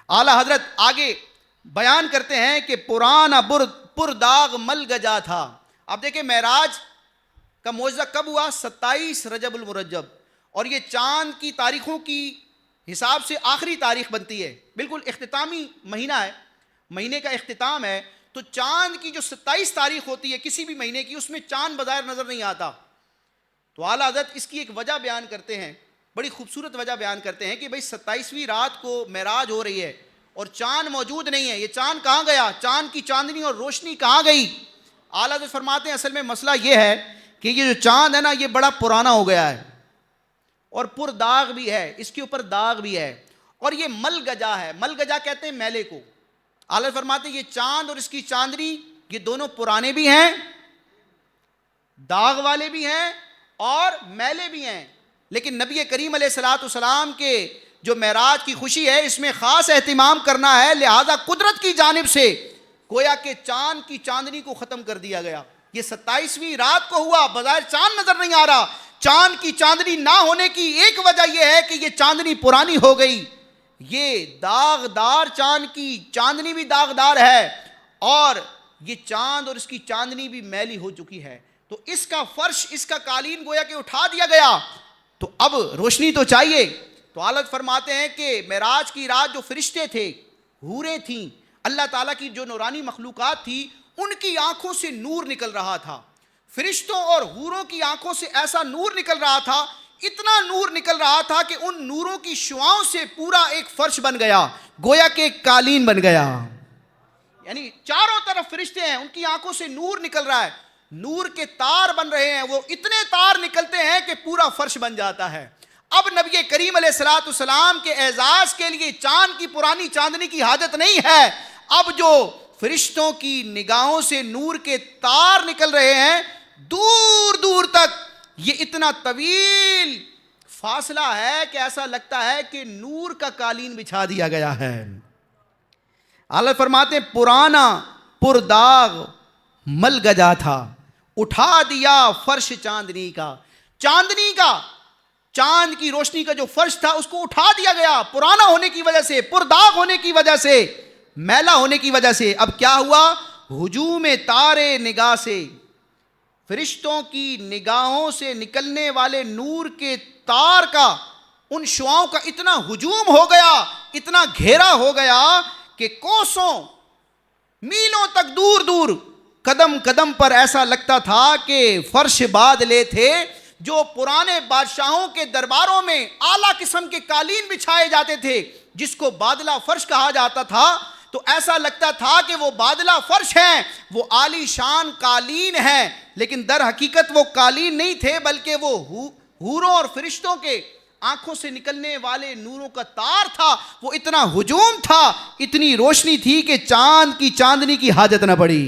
اعلیٰ حضرت آگے بیان کرتے ہیں کہ پرانا پر داغ مل گجا تھا. اب دیکھیں معراج کا معجزہ کب ہوا؟ 27 رجب المرجب، اور یہ چاند کی تاریخوں کی حساب سے آخری تاریخ بنتی ہے، بالکل اختتامی مہینہ ہے، مہینے کا اختتام ہے. تو چاند کی جو 27 تاریخ ہوتی ہے کسی بھی مہینے کی، اس میں چاند بظاہر نظر نہیں آتا. تو اعلیٰ حضرت اس کی ایک وجہ بیان کرتے ہیں، بڑی خوبصورت وجہ بیان کرتے ہیں کہ بھئی 27ویں رات کو معراج ہو رہی ہے اور چاند موجود نہیں ہے. یہ چاند کہاں گیا؟ چاند کی چاندنی اور روشنی کہاں گئی؟ اعلیٰ حضرت فرماتے ہیں اصل میں مسئلہ یہ ہے کہ یہ جو چاند ہے نا، یہ بڑا پرانا ہو گیا ہے اور پر داغ بھی ہے، اس کے اوپر داغ بھی ہے، اور یہ مل گجا ہے. مل گجا کہتے ہیں میلے کو. اعلیٰ فرماتے ہیں یہ چاند اور اس کی چاندنی یہ دونوں پرانے بھی ہیں، داغ والے بھی ہیں اور میلے بھی ہیں. لیکن نبی کریم علیہ الصلوۃ والسلام کے جو معراج کی خوشی ہے اس میں خاص اہتمام کرنا ہے، لہذا قدرت کی جانب سے گویا کہ چاند کی چاندنی کو ختم کر دیا گیا. یہ 27ویں رات کو ہوا، بظاہر چاند نظر نہیں آ رہا. چاند کی چاندنی نہ ہونے کی ایک وجہ یہ ہے کہ یہ چاندنی پرانی ہو گئی. یہ داغدار چاند کی چاندنی بھی داغدار ہے اور یہ چاند اور اس کی چاندنی بھی میلی ہو چکی ہے. تو اس کا فرش، اس کا قالین گویا کہ اٹھا دیا گیا. تو اب روشنی تو چاہیے. تو اعلیٰ فرماتے ہیں کہ معراج کی رات جو فرشتے تھے، حوریں تھیں، اللہ تعالیٰ کی جو نورانی مخلوقات تھی، ان کی آنکھوں سے نور نکل رہا تھا. فرشتوں اور حوروں کی آنکھوں سے ایسا نور نکل رہا تھا، اتنا نور نکل رہا تھا کہ ان نوروں کی شعاؤں سے پورا ایک فرش بن گیا، گویا کہ ایک قالین بن گیا. یعنی چاروں طرف فرشتے ہیں، ان کی آنکھوں سے نور نکل رہا ہے، نور کے تار بن رہے ہیں، وہ اتنے تار نکلتے ہیں کہ پورا فرش بن جاتا ہے. اب نبی کریم علیہ الصلوۃ والسلام کے اعزاز کے لیے چاند کی پرانی چاندنی کی حاجت نہیں ہے. اب جو فرشتوں کی نگاہوں سے نور کے تار نکل رہے ہیں دور دور تک، یہ اتنا طویل فاصلہ ہے کہ ایسا لگتا ہے کہ نور کا قالین بچھا دیا گیا ہے. اعلیٰ فرماتے ہیں پرانا پر داغ مل گجا تھا، اٹھا دیا فرش چاندنی کا. چاندنی کا، چاند کی روشنی کا جو فرش تھا اس کو اٹھا دیا گیا، پرانا ہونے کی وجہ سے، پر داغ ہونے کی وجہ سے، میلا ہونے کی وجہ سے. اب کیا ہوا؟ ہجوم تارے نگاہ سے، فرشتوں کی نگاہوں سے نکلنے والے نور کے تار کا، ان شعاؤں کا اتنا ہجوم ہو گیا، اتنا گھیرا ہو گیا کہ کوسوں میلوں تک دور دور، قدم قدم پر ایسا لگتا تھا کہ فرش بادلے تھے. جو پرانے بادشاہوں کے درباروں میں اعلیٰ قسم کے قالین بچھائے جاتے تھے جس کو بادلہ فرش کہا جاتا تھا، تو ایسا لگتا تھا کہ وہ بادلہ فرش ہیں، وہ عالی شان قالین ہیں، لیکن در حقیقت وہ قالین نہیں تھے بلکہ وہ حوروں اور فرشتوں کے آنکھوں سے نکلنے والے نوروں کا تار تھا. وہ اتنا ہجوم تھا، اتنی روشنی تھی کہ چاند کی چاندنی کی حاجت نہ پڑی.